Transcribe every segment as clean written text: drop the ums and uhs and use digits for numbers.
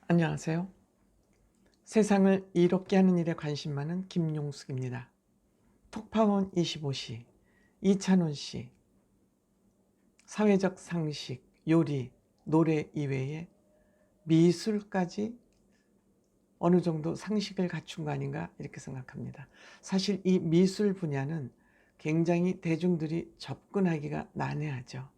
안녕하세요. 세상을 이롭게 하는 일에 관심 많은 김용숙입니다. 톡파원 25시, 이찬원 씨, 사회적 상식, 요리, 노래 이외에 미술까지 어느 정도 상식을 갖춘 거 아닌가 이렇게 생각합니다. 사실 이 미술 분야는 굉장히 대중들이 접근하기가 난해하죠.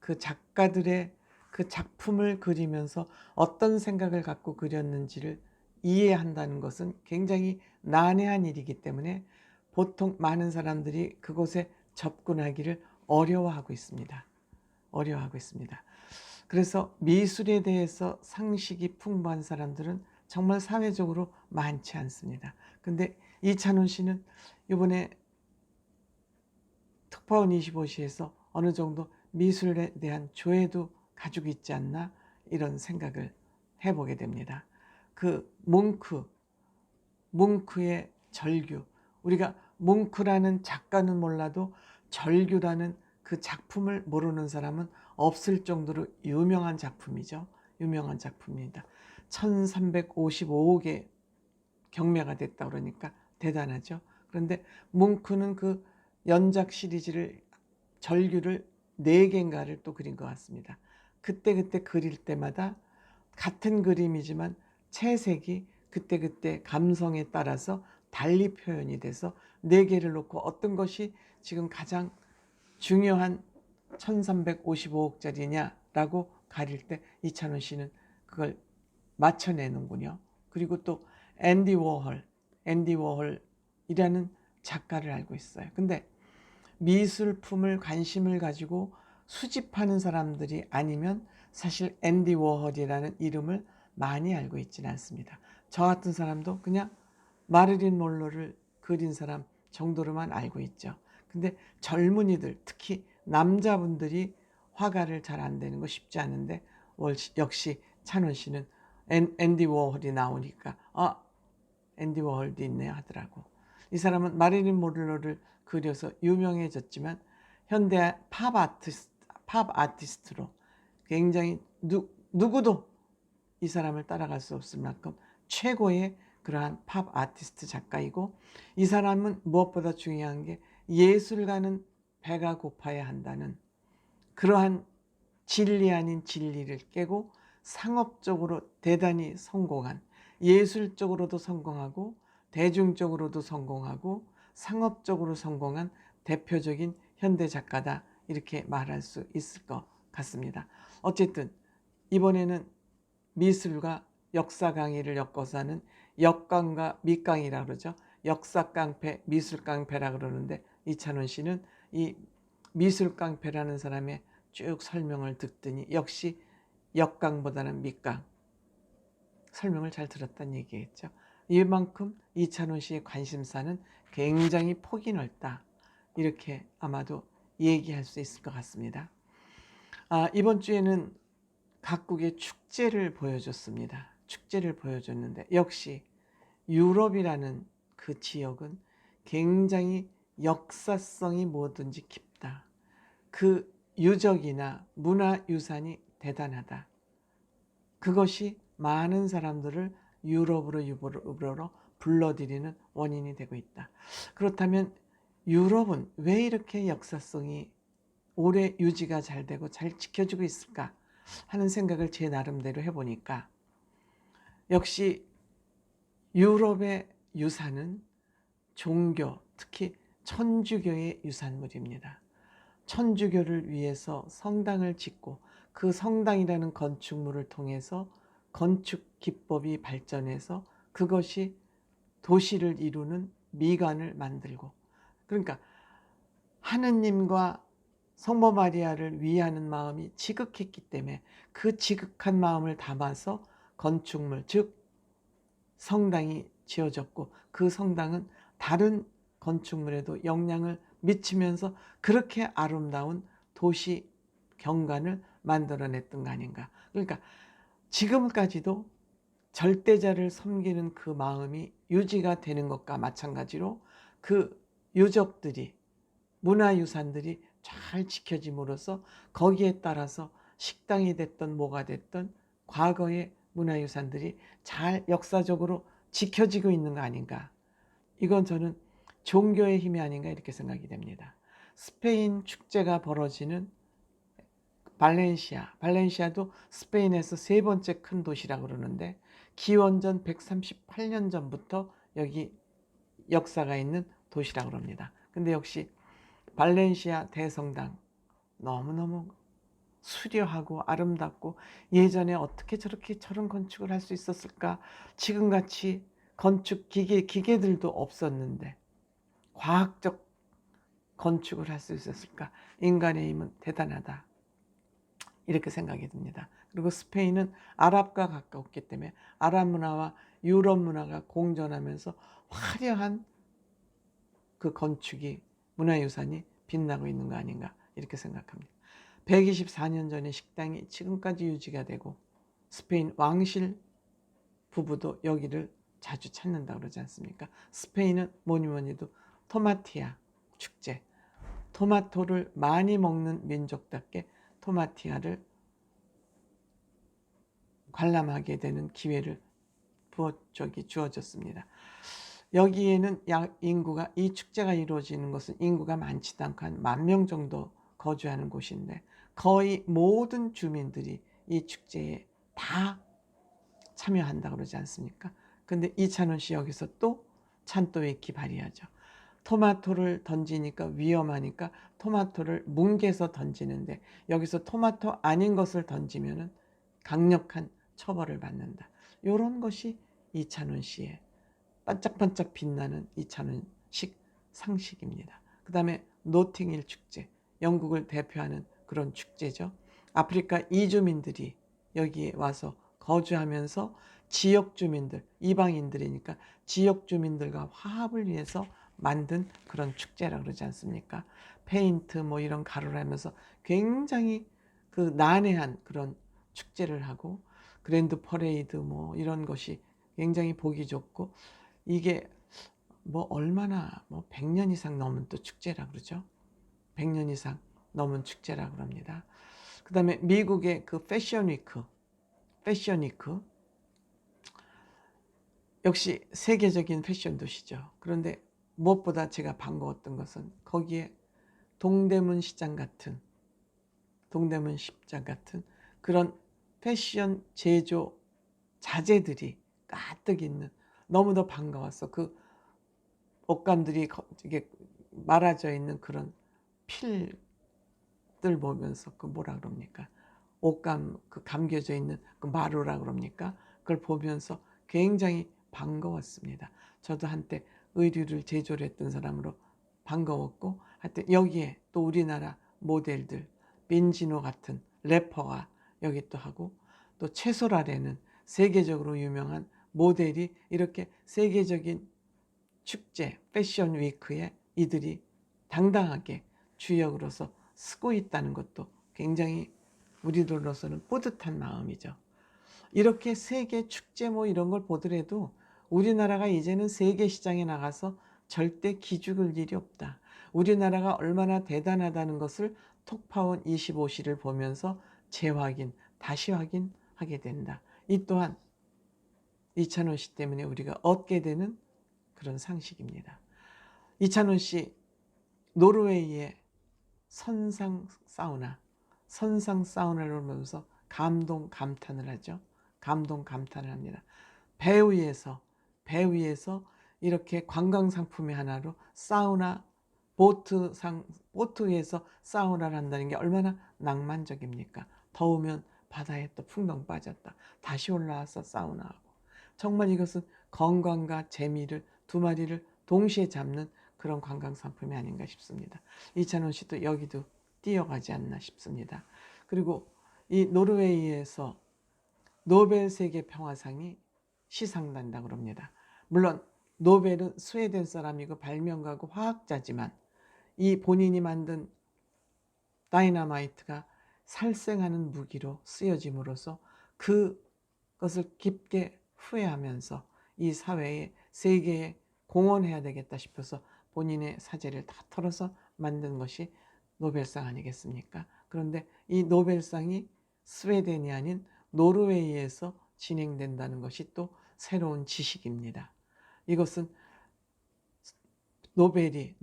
그 작가들의 그 작품을 그리면서 어떤 생각을 갖고 그렸는지를 이해한다는 것은 굉장히 난해한 일이기 때문에 보통 많은 사람들이 그곳에 접근하기를 어려워하고 있습니다. 어려워하고 있습니다. 그래서 미술에 대해서 상식이 풍부한 사람들은 정말 사회적으로 많지 않습니다. 근데 이찬원 씨는 이번에 특파원 25시에서 어느 정도 미술에 대한 조예도 가지고 있지 않나 이런 생각을 해보게 됩니다. 그 뭉크의 절규, 우리가 뭉크라는 작가는 몰라도 절규라는 그 작품을 모르는 사람은 없을 정도로 유명한 작품이죠. 유명한 작품입니다. 1355억의 경매가 됐다 그러니까 대단하죠. 그런데 뭉크는 그 연작 시리즈를 절규를 4개인가를 또 그린 것 같습니다. 그때그때 그릴 때마다 같은 그림이지만 채색이 그때그때 감성에 따라서 달리 표현이 돼서 4개를 놓고 어떤 것이 지금 가장 중요한 1355억짜리냐라고 가릴 때 이찬원 씨는 그걸 맞춰내는군요. 그리고 또 앤디 워홀이라는 작가를 알고 있어요. 근데 미술품을 관심을 가지고 수집하는 사람들이 아니면 사실 앤디 워홀이라는 이름을 많이 알고 있지는 않습니다. 저 같은 사람도 그냥 마릴린 monroe를 그린 사람 정도로만 알고 있죠. 근데 젊은이들, 특히 남자분들이 화가를 잘 안 되는 거 쉽지 않은데 역시 찬원 씨는 앤디 워홀이 나오니까 앤디 워홀도 있네 하더라고. 이 사람은 마릴린 monroe를 그려서 유명해졌지만 현대 팝 아티스트로 굉장히 누구도 이 사람을 따라갈 수 없을 만큼 최고의 그러한 팝 아티스트 작가이고, 이 사람은 무엇보다 중요한 게 예술가는 배가 고파야 한다는 그러한 진리 아닌 진리를 깨고 상업적으로 대단히 성공한, 예술적으로도 성공하고 대중적으로도 성공하고 상업적으로 성공한 대표적인 현대 작가다 이렇게 말할 수 있을 것 같습니다. 어쨌든 이번에는 미술과 역사 강의를 엮어서 하는 역강과 밑강이라 그러죠. 역사 깡패, 미술 깡패라 그러는데 이찬원 씨는 이 미술 깡패라는 사람의 쭉 설명을 듣더니 역시 역강보다는 밑강, 설명을 잘 들었다는 얘기겠죠. 이만큼 이찬원 씨의 관심사는 굉장히 폭이 넓다, 이렇게 아마도 얘기할 수 있을 것 같습니다. 이번 주에는 각국의 축제를 보여줬습니다. 축제를 보여줬는데 역시 유럽이라는 그 지역은 굉장히 역사성이 뭐든지 깊다. 그 유적이나 문화유산이 대단하다. 그것이 많은 사람들을 유럽으로 불러들이는 원인이 되고 있다. 그렇다면 유럽은 왜 이렇게 역사성이 오래 유지가 잘 되고 잘 지켜지고 있을까 하는 생각을 제 나름대로 해보니까 역시 유럽의 유산은 종교, 특히 천주교의 유산물입니다. 천주교를 위해서 성당을 짓고 그 성당이라는 건축물을 통해서 건축 기법이 발전해서 그것이 도시를 이루는 미관을 만들고, 그러니까 하느님과 성모 마리아를 위하는 마음이 지극했기 때문에 그 지극한 마음을 담아서 건축물, 즉 성당이 지어졌고 그 성당은 다른 건축물에도 영향을 미치면서 그렇게 아름다운 도시 경관을 만들어냈던 거 아닌가. 그러니까 지금까지도 절대자를 섬기는 그 마음이 유지가 되는 것과 마찬가지로 그 유적들이, 문화유산들이 잘 지켜짐으로써 거기에 따라서 식당이 됐던 뭐가 됐던 과거의 문화유산들이 잘 역사적으로 지켜지고 있는 거 아닌가. 이건 저는 종교의 힘이 아닌가 이렇게 생각이 됩니다. 스페인 축제가 벌어지는 발렌시아도 스페인에서 세 번째 큰 도시라고 그러는데 기원전 138년 전부터 여기 역사가 있는 도시라고 그럽니다. 근데 역시 발렌시아 대성당 너무너무 수려하고 아름답고 예전에 어떻게 저렇게 저런 건축을 할 수 있었을까? 지금같이 건축 기계들도 없었는데 과학적 건축을 할 수 있었을까? 인간의 힘은 대단하다. 이렇게 생각이 듭니다. 그리고 스페인은 아랍과 가까웠기 때문에 아랍 문화와 유럽 문화가 공존하면서 화려한 그 건축이 문화유산이 빛나고 있는 거 아닌가 이렇게 생각합니다. 124년 전의 식당이 지금까지 유지가 되고 스페인 왕실 부부도 여기를 자주 찾는다고 그러지 않습니까? 스페인은 뭐니뭐니도 토마티아 축제, 토마토를 많이 먹는 민족답게 토마티아를 관람하게 되는 기회를 주어졌습니다. 여기에는 인구가 이 축제가 이루어지는 것은 인구가 많지도 않고 한 10,000명 정도 거주하는 곳인데 거의 모든 주민들이 이 축제에 다 참여한다고 그러지 않습니까? 근데 이찬원 씨 여기서 또 찬또 익히 발휘하죠. 토마토를 던지니까 위험하니까 토마토를 뭉개서 던지는데 여기서 토마토 아닌 것을 던지면은 강력한 처벌을 받는다. 이런 것이 이찬원 씨의 반짝반짝 빛나는 이찬원식 상식입니다. 그 다음에 노팅힐 축제, 영국을 대표하는 그런 축제죠. 아프리카 이주민들이 여기에 와서 거주하면서 지역 주민들, 이방인들이니까 지역 주민들과 화합을 위해서 만든 그런 축제라고 그러지 않습니까? 페인트 뭐 이런 가루를 하면서 굉장히 그 난해한 그런 축제를 하고 그랜드 퍼레이드 뭐 이런 것이 굉장히 보기 좋고 이게 뭐 얼마나 뭐 100년 이상 넘은 또 축제라 그러죠. 100년 이상 넘은 축제라 그럽니다. 그 다음에 미국의 그 패션 위크 역시 세계적인 패션 도시죠. 그런데 무엇보다 제가 반가웠던 것은 거기에 동대문 시장 같은 그런 패션 제조 자재들이 가득 있는 너무도 반가웠어. 그 옷감들이 이게 말아져 있는 그런 필들 보면서 그 뭐라 그럽니까? 옷감 그 감겨져 있는 그 마루라 그럽니까? 그걸 보면서 굉장히 반가웠습니다. 저도 한때 의류를 제조를 했던 사람으로 반가웠고 하여튼 여기에 또 우리나라 모델들 빈지노 같은 래퍼가 여기 또 하고 또 채소라라는 세계적으로 유명한 모델이 이렇게 세계적인 축제 패션 위크에 이들이 당당하게 주역으로서 쓰고 있다는 것도 굉장히 우리들로서는 뿌듯한 마음이죠. 이렇게 세계 축제 뭐 이런 걸 보더라도 우리나라가 이제는 세계 시장에 나가서 절대 기죽을 일이 없다. 우리나라가 얼마나 대단하다는 것을 톡파원 25시를 보면서 재확인, 다시 확인하게 된다. 이 또한 이찬원 씨 때문에 우리가 얻게 되는 그런 상식입니다. 이찬원 씨 노르웨이의 선상 사우나를 보면서 감동 감탄을 하죠. 감동 감탄을 합니다. 배 위에서 이렇게 관광 상품의 하나로 사우나 보트 위에서 사우나를 한다는 게 얼마나 낭만적입니까? 더우면 바다에 또 풍덩 빠졌다. 다시 올라와서 사우나하고. 정말 이것은 건강과 재미를 두 마리를 동시에 잡는 그런 관광 상품이 아닌가 싶습니다. 이찬원 씨도 여기도 뛰어가지 않나 싶습니다. 그리고 이 노르웨이에서 노벨 세계 평화상이 시상된다고 합니다. 물론 노벨은 스웨덴 사람이고 발명가고 화학자지만 이 본인이 만든 다이너마이트가 살생하는 무기로 쓰여짐으로써 그것을 깊게 후회하면서 이 사회에 세계에 공헌해야 되겠다 싶어서 본인의 사재를 다 털어서 만든 것이 노벨상 아니겠습니까? 그런데 이 노벨상이 스웨덴이 아닌 노르웨이에서 진행된다는 것이 또 새로운 지식입니다. 이것은 노벨이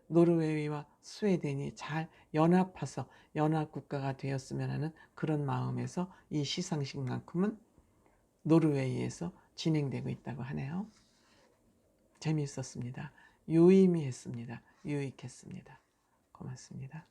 노르웨이와 스웨덴이 잘 연합해서 연합국가가 되었으면 하는 그런 마음에서 이 시상식만큼은 노르웨이에서 진행되고 있다고 하네요. 재미있었습니다. 유의미했습니다. 유익했습니다. 고맙습니다.